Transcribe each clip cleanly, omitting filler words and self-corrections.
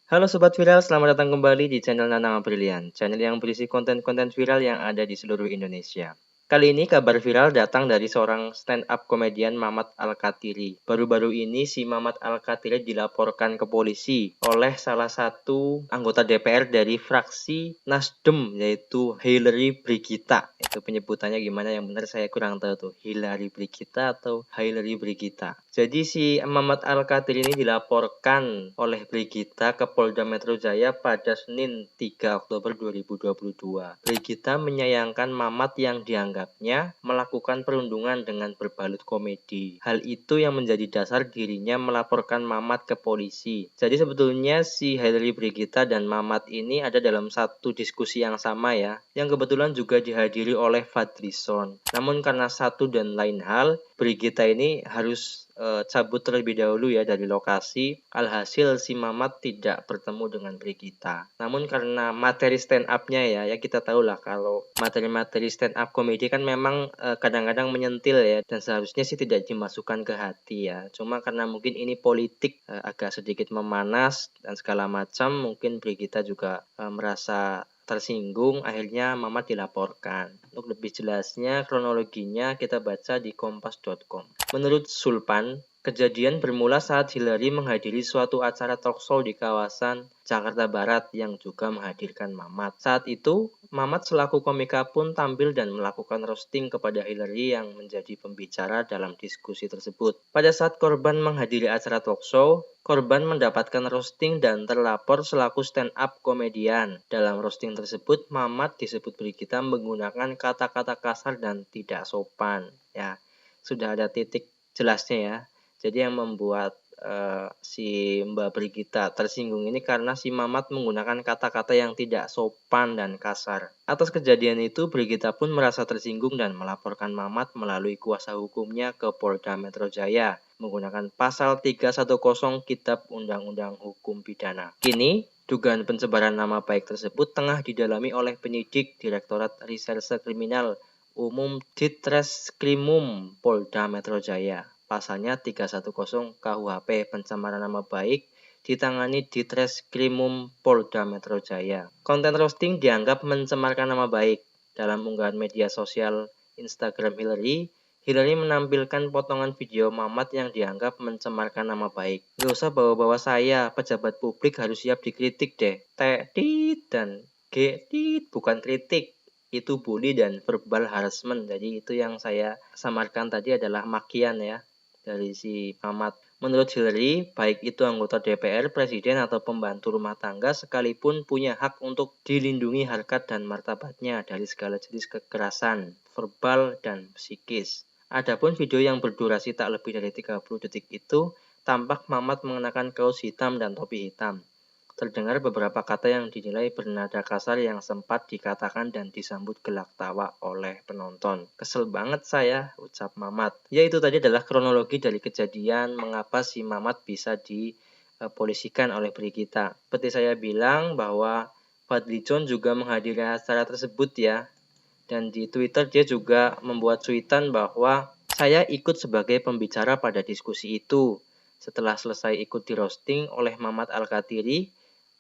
Halo Sobat Viral, selamat datang kembali di channel Nanang Aprilian, channel yang berisi konten-konten viral yang ada di seluruh Indonesia. Kali ini kabar viral datang dari seorang stand-up komedian Mamat Al-Kathiri. Baru-baru ini si Mamat Al-Kathiri dilaporkan ke polisi oleh salah satu anggota DPR dari fraksi Nasdem, yaitu Hillary Brigita. Itu penyebutannya gimana yang benar saya kurang tahu tuh, Hillary Brigita atau Hillary Brigita. Jadi si Mamat Al-Kathiri ini dilaporkan oleh Brigita ke Polda Metro Jaya pada Senin 3 Oktober 2022. Brigita menyayangkan Mamat yang dianggapnya melakukan perundungan dengan berbalut komedi. Hal itu yang menjadi dasar dirinya melaporkan Mamat ke polisi. Jadi sebetulnya si Hillary Brigita dan Mamat ini ada dalam satu diskusi yang sama ya, yang kebetulan juga dihadiri oleh Fadlizon. Namun karena satu dan lain hal, Brigita ini harus cabut terlebih dahulu ya dari lokasi. Alhasil si Mamat tidak bertemu dengan Brigita. Namun karena materi stand up-nya ya kita tahu lah kalau materi-materi stand up komedi kan memang kadang-kadang menyentil ya, dan seharusnya sih tidak dimasukkan ke hati ya. Cuma karena mungkin ini politik agak sedikit memanas dan segala macam, mungkin Brigita juga merasa tersinggung, akhirnya Mamat dilaporkan. Untuk lebih jelasnya, kronologinya kita baca di kompas.com. Menurut Sulpan, kejadian bermula saat Hillary menghadiri suatu acara talkshow di kawasan Jakarta Barat yang juga menghadirkan Mamat. Saat itu, Mamat selaku komika pun tampil dan melakukan roasting kepada Hillary yang menjadi pembicara dalam diskusi tersebut. Pada saat korban menghadiri acara talkshow, korban mendapatkan roasting dan terlapor selaku stand-up komedian. Dalam roasting tersebut, Mamat disebut Brigita menggunakan kata-kata kasar dan tidak sopan. Ya, sudah ada titik jelasnya ya. Jadi yang membuat si Mbak Brigita tersinggung ini karena si Mamat menggunakan kata-kata yang tidak sopan dan kasar. Atas kejadian itu, Brigita pun merasa tersinggung dan melaporkan Mamat melalui kuasa hukumnya ke Polda Metro Jaya menggunakan pasal 310 Kitab Undang-Undang Hukum Pidana. Kini, dugaan pencemaran nama baik tersebut tengah didalami oleh penyidik Direktorat Reserse Kriminal Umum Ditreskrimum Polda Metro Jaya. Pasalnya 310 KUHP pencemaran nama baik ditangani Ditreskrimum Polda Metro Jaya. Konten roasting dianggap mencemarkan nama baik. Dalam unggahan media sosial Instagram Hillary menampilkan potongan video Mamat yang dianggap mencemarkan nama baik. Gak usah bawa-bawa saya, pejabat publik harus siap dikritik deh. T-tit dan G-tit bukan kritik. Itu bully dan verbal harassment. Jadi itu yang saya samarkan tadi adalah makian ya dari si Mamat. Menurut Hillary, baik itu anggota DPR, presiden, atau pembantu rumah tangga sekalipun punya hak untuk dilindungi harkat dan martabatnya dari segala jenis kekerasan, verbal, dan psikis. Adapun video yang berdurasi tak lebih dari 30 detik itu, tampak Mamat mengenakan kaos hitam dan topi hitam. Terdengar beberapa kata yang dinilai bernada kasar yang sempat dikatakan dan disambut gelak tawa oleh penonton. Kesel banget saya, ucap Mamat. Ya, itu tadi adalah kronologi dari kejadian mengapa si Mamat bisa dipolisikan oleh Brigita. Seperti saya bilang bahwa Fadlizon juga menghadiri acara tersebut ya. Dan di Twitter dia juga membuat tweetan bahwa saya ikut sebagai pembicara pada diskusi itu. Setelah selesai ikut di roasting oleh Mamat Al-Kathiri,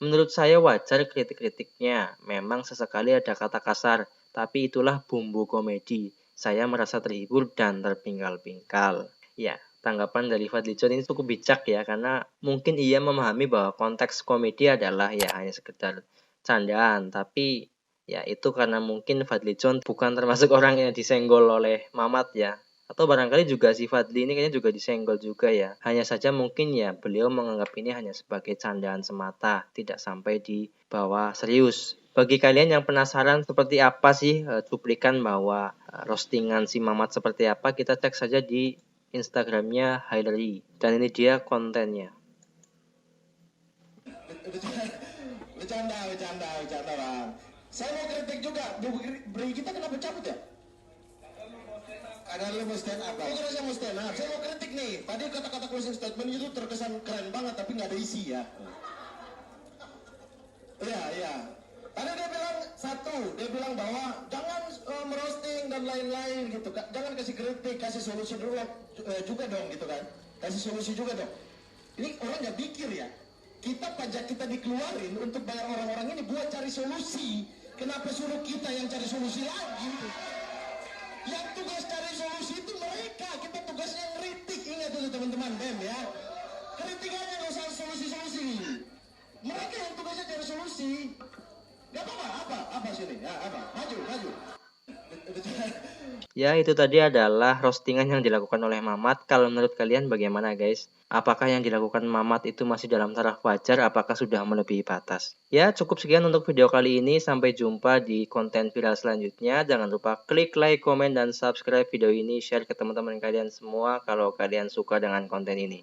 menurut saya wajar kritik-kritiknya. Memang sesekali ada kata kasar, tapi itulah bumbu komedi. Saya merasa terhibur dan terpingkal-pingkal. Ya, tanggapan dari Fadlizon ini cukup bijak ya, karena mungkin ia memahami bahwa konteks komedi adalah ya hanya sekedar candaan, tapi ya itu karena mungkin Fadlizon bukan termasuk orang yang disenggol oleh Mamat ya. Atau barangkali juga si Fadli ini kayaknya juga disenggol juga ya. Hanya saja mungkin ya beliau menganggap ini hanya sebagai candaan semata, tidak sampai dibawa serius. Bagi kalian yang penasaran seperti apa sih cuplikan bahwa roastingan si Mamat seperti apa, kita cek saja di Instagramnya Hillary. Dan ini dia kontennya. Bercanda bang. Saya mau kritik juga. Beri kita kenapa cabut ya? Karena lu mau stand up bang. Karena saya mau stand up. Saya mau kritik nih. Tadi kata-kata closing statement itu terkesan keren banget tapi nggak ada isi ya. Iya. Tadi dia bilang satu, dia bilang bahwa jangan merosting dan lain-lain gitu. Jangan kasih kritik, kasih solusi dulu juga dong gitu kan. Kasih solusi juga dong. Ini orang nggak pikir ya. pajak kita dikeluarin untuk bayar orang-orang ini buat cari solusi. Kenapa suruh kita yang cari solusi lagi? Yang tugas cari solusi itu mereka. Kita tugasnya ngeritik. Ingat itu teman-teman BEM ya. Kritik aja, nggak usah solusi-solusi. Mereka yang tugasnya cari solusi. Gak apa-apa, apa sini? Ya, apa? Maju. Ya, itu tadi adalah roastingan yang dilakukan oleh Mamat. Kalau menurut kalian bagaimana guys? Apakah yang dilakukan Mamat itu masih dalam taraf wajar? Apakah sudah melebihi batas? Ya, cukup sekian untuk video kali ini. Sampai jumpa di konten viral selanjutnya. Jangan lupa klik like, komen, dan subscribe video ini. Share ke teman-teman kalian semua kalau kalian suka dengan konten ini.